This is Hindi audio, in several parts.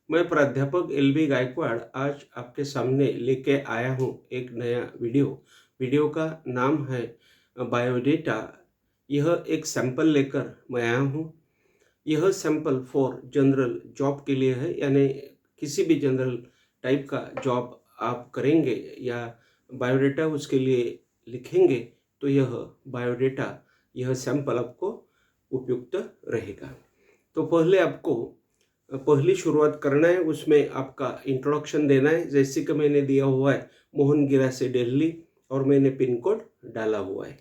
मैं प्राध्यापक एल.बी. गायकवाड़ आज आपके सामने लेके आया हूँ एक नया वीडियो। वीडियो का नाम है बायोडेटा। यह एक सैंपल लेकर मैं आया हूँ। यह सैंपल फॉर जनरल जॉब के लिए है, यानी किसी भी जनरल टाइप का जॉब आप करेंगे या बायोडेटा उसके लिए लिखेंगे तो यह बायोडेटा, यह सैंपल आपको उपयुक्त रहेगा। तो पहले आपको पहली शुरुआत करना है, उसमें आपका इंट्रोडक्शन देना है। जैसे कि मैंने दिया हुआ है मोहनगिरा से दिल्ली और मैंने पिन कोड डाला हुआ है।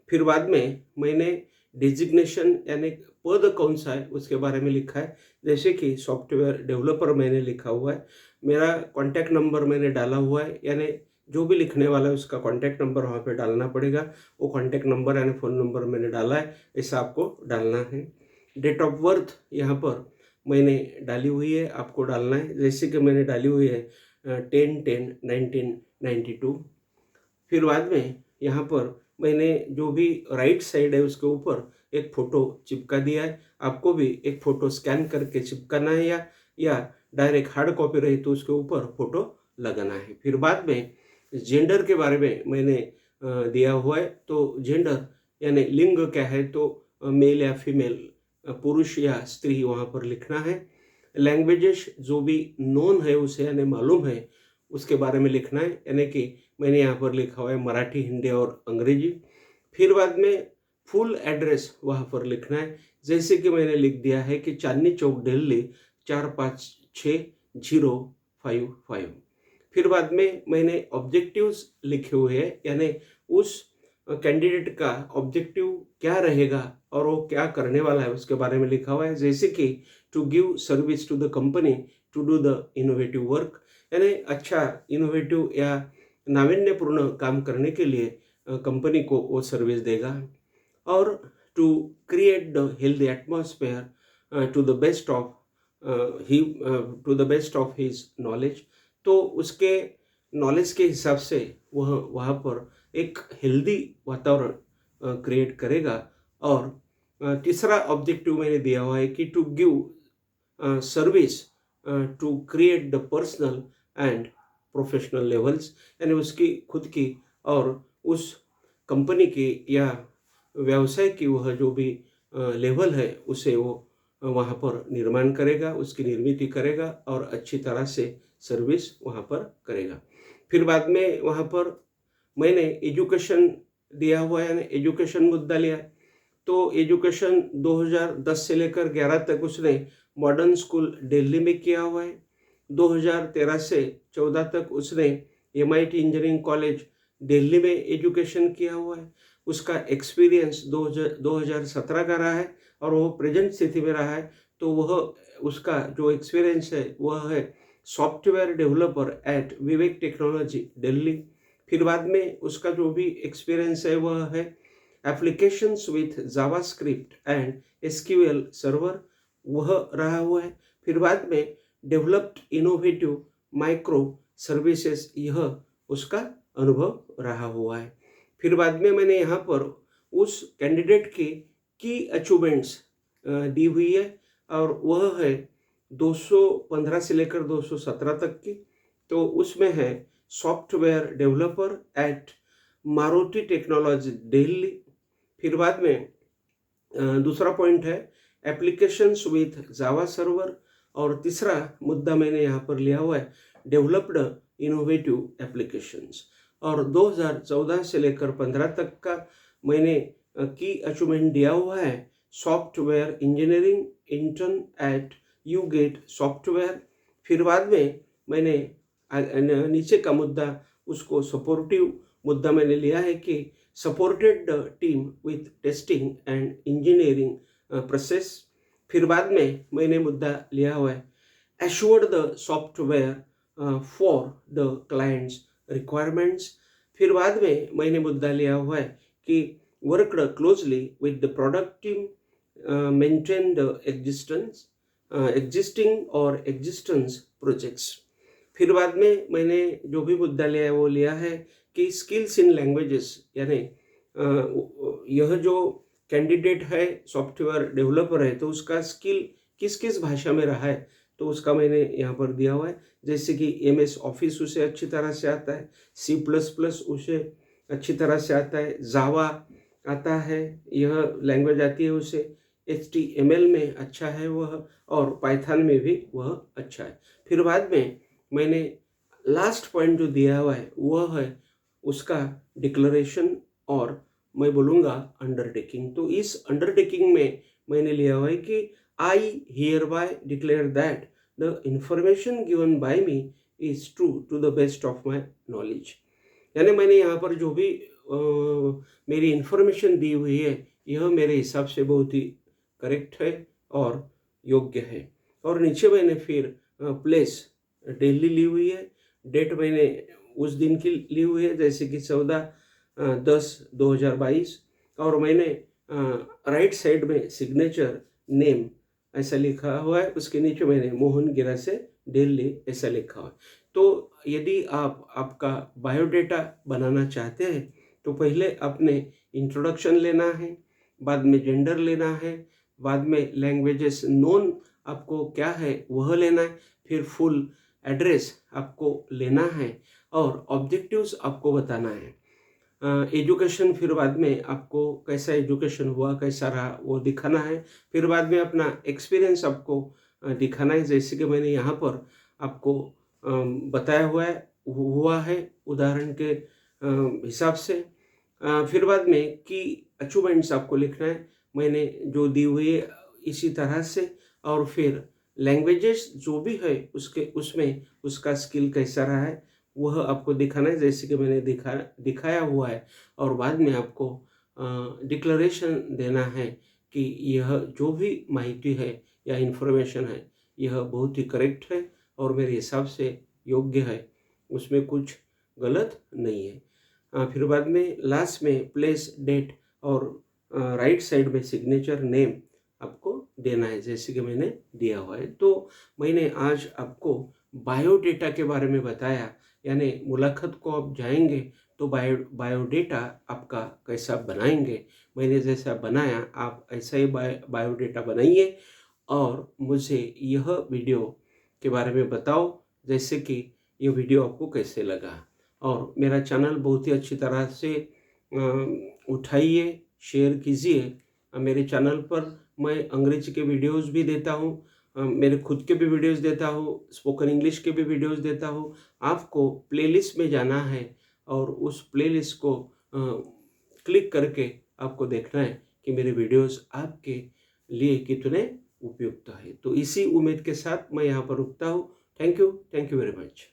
फिर बाद में मैंने डिजिग्नेशन यानी पद कौन सा है उसके बारे में लिखा है। जैसे कि सॉफ्टवेयर डेवलपर मैंने लिखा हुआ है। मेरा कॉन्टैक्ट नंबर मैंने डाला हुआ है, यानी जो भी लिखने वाला है उसका कॉन्टैक्ट नंबर वहाँ पे डालना पड़ेगा। वो कॉन्टैक्ट नंबर यानी फ़ोन नंबर मैंने डाला है, ऐसा आपको डालना है। डेट ऑफ बर्थ यहाँ पर मैंने डाली हुई है, आपको डालना है। जैसे कि मैंने डाली हुई है 10/10/1992। फिर बाद में यहाँ पर मैंने जो भी राइट साइड है उसके ऊपर एक फ़ोटो चिपका दिया है। आपको भी एक फ़ोटो स्कैन करके चिपकाना है या डायरेक्ट हार्ड कॉपी रही तो उसके ऊपर फ़ोटो लगाना है। फिर बाद में जेंडर के बारे में मैंने दिया हुआ है। तो जेंडर यानी लिंग क्या है, तो मेल या फीमेल, पुरुष या स्त्री वहाँ पर लिखना है। लैंग्वेजेस जो भी नोन है उसे यानी मालूम है उसके बारे में लिखना है, यानी कि मैंने यहाँ पर लिखा हुआ है मराठी, हिंदी और अंग्रेजी। फिर बाद में फुल एड्रेस वहाँ पर लिखना है। जैसे कि मैंने लिख दिया है कि चांदनी चौक दिल्ली 456055। फिर बाद में मैंने ऑब्जेक्टिव्स लिखे हुए हैं, यानी उस कैंडिडेट का ऑब्जेक्टिव क्या रहेगा और वो क्या करने वाला है उसके बारे में लिखा हुआ है। जैसे कि to give service to the company, to do the innovative work, यानी अच्छा इनोवेटिव या नावीन्यपूर्ण काम करने के लिए कंपनी को वो सर्विस देगा। और to create the healthy atmosphere to the best of he to the best of his knowledge. तो उसके नॉलेज के हिसाब से वह वहाँ पर एक हेल्दी वातावरण क्रिएट करेगा। और तीसरा ऑब्जेक्टिव मैंने दिया हुआ है कि to give service to create the personal and professional levels, यानी उसकी खुद की और उस कंपनी की या व्यवसाय की वह जो भी लेवल है उसे वो वहाँ पर निर्माण करेगा, उसकी निर्मिति करेगा और अच्छी तरह से सर्विस वहाँ पर करेगा। फिर बाद में वहाँ पर मैंने एजुकेशन दिया हुआ है, यानी एजुकेशन मुद्दा लिया है। तो एजुकेशन 2010 से लेकर 11 तक उसने मॉडर्न स्कूल दिल्ली में किया हुआ है। 2013 से 14 तक उसने MIT इंजीनियरिंग कॉलेज दिल्ली में एजुकेशन किया हुआ है। उसका एक्सपीरियंस 2017 का रहा है और वो प्रेजेंट स्थिति में रहा है। तो वह उसका जो एक्सपीरियंस है वह है software developer at Vivek technology Delhi. फिर बाद में उसका जो भी एक्सपीरियंस है वह है applications with JavaScript and SQL server, वह रहा हुआ है। फिर बाद में डेवलप्ड इनोवेटिव माइक्रो सर्विसेज, यह उसका अनुभव रहा हुआ है। फिर बाद में मैंने यहाँ पर उस कैंडिडेट की अचीवमेंट्स दी हुई है और वह है 215 से लेकर 217 तक की। तो उसमें है software developer at Maruti technology Delhi. फिर बाद में दूसरा पॉइंट है एप्लीकेशंस विथ जावा सर्वर। और तीसरा मुद्दा मैंने यहाँ पर लिया हुआ है डेवलप्ड इनोवेटिव एप्लीकेशंस। और 2014 से लेकर 15 तक का मैंने की अचीवमेंट दिया हुआ है software engineering intern eight यूगेट software. फिर बाद में मैंने नीचे का मुद्दा उसको सपोर्टिव मुद्दा मैंने लिया है कि supported the team with testing and engineering process. फिर बाद में मैंने मुद्दा लिया हुआ है assured the software for the clients requirements. फिर बाद में मैंने मुद्दा लिया हुआ है कि worked closely with the product team, maintain the existing और एग्जिस्टेंस प्रोजेक्ट्स। फिर बाद में मैंने जो भी मुद्दा लिया है वो लिया है कि स्किल्स इन लैंग्वेजेस, यानी यह जो कैंडिडेट है सॉफ्टवेयर डेवलपर है तो उसका स्किल किस किस भाषा में रहा है, तो उसका मैंने यहाँ पर दिया हुआ है। जैसे कि MS ऑफिस उसे अच्छी तरह से आता है, C++ उसे अच्छी तरह से आता है, जावा आता है, यह लैंग्वेज आती है उसे, HTML में अच्छा है वह, और पाइथन में भी वह अच्छा है। फिर बाद में मैंने लास्ट पॉइंट जो दिया हुआ है वह है उसका डिक्लेरेशन, और मैं बोलूँगा अंडरटेकिंग। तो इस अंडरटेकिंग में मैंने लिया हुआ है कि I hereby declare that the information given by me is true to the best of my knowledge. यानी मैंने यहाँ पर जो भी मेरी इंफॉर्मेशन दी हुई है यह मेरे हिसाब से बहुत ही करेक्ट है और योग्य है। और नीचे मैंने फिर प्लेस दिल्ली ली हुई है, डेट मैंने उस दिन की ली हुई है जैसे कि 14/10/2022, और मैंने राइट साइड में सिग्नेचर नेम ऐसा लिखा हुआ है, उसके नीचे मैंने मोहन गिरा से दिल्ली ऐसा लिखा हुआ है। तो यदि आप आपका बायोडेटा बनाना चाहते हैं तो पहले अपने इंट्रोडक्शन लेना है, बाद में जेंडर लेना है, बाद में लैंग्वेजेस नोन आपको क्या है वह लेना है, फिर फुल एड्रेस आपको लेना है, और ऑब्जेक्टिव्स आपको बताना है। एजुकेशन फिर बाद में आपको कैसा एजुकेशन हुआ, कैसा रहा वो दिखाना है। फिर बाद में अपना एक्सपीरियंस आपको दिखाना है, जैसे कि मैंने यहाँ पर आपको बताया हुआ है उदाहरण के हिसाब से। फिर बाद में की अचीवमेंट्स आपको लिखना है, मैंने जो दी हुई है इसी तरह से। और फिर लैंग्वेजेस जो भी है उसके उसमें उसका स्किल कैसा रहा है वह आपको दिखाना है, जैसे कि मैंने दिखाया हुआ है। और बाद में आपको डिक्लेरेशन देना है कि यह जो भी माहिती है या इन्फॉर्मेशन है यह बहुत ही करेक्ट है और मेरे हिसाब से योग्य है, उसमें कुछ गलत नहीं है। फिर बाद में लास्ट में प्लेस डेट और राइट साइड में सिग्नेचर नेम आपको देना है, जैसे कि मैंने दिया हुआ है। तो मैंने आज आपको बायोडेटा के बारे में बताया, यानी मुलाकात को आप जाएंगे तो बायोडेटा आपका कैसा बनाएंगे। मैंने जैसा बनाया आप ऐसा ही बायोडेटा बनाइए, और मुझे यह वीडियो के बारे में बताओ जैसे कि ये वीडियो आपको कैसे लगा। और मेरा चैनल बहुत ही अच्छी तरह से उठाइए, शेयर कीजिए। मेरे चैनल पर मैं अंग्रेजी के वीडियोस भी देता हूँ, मेरे खुद के भी वीडियोस देता हूँ, स्पोकन इंग्लिश के भी वीडियोस देता हूँ। आपको प्लेलिस्ट में जाना है और उस प्लेलिस्ट को क्लिक करके आपको देखना है कि मेरे वीडियोस आपके लिए कितने उपयुक्त है। तो इसी उम्मीद के साथ मैं यहाँ पर रुकता हूँ। Thank you very much.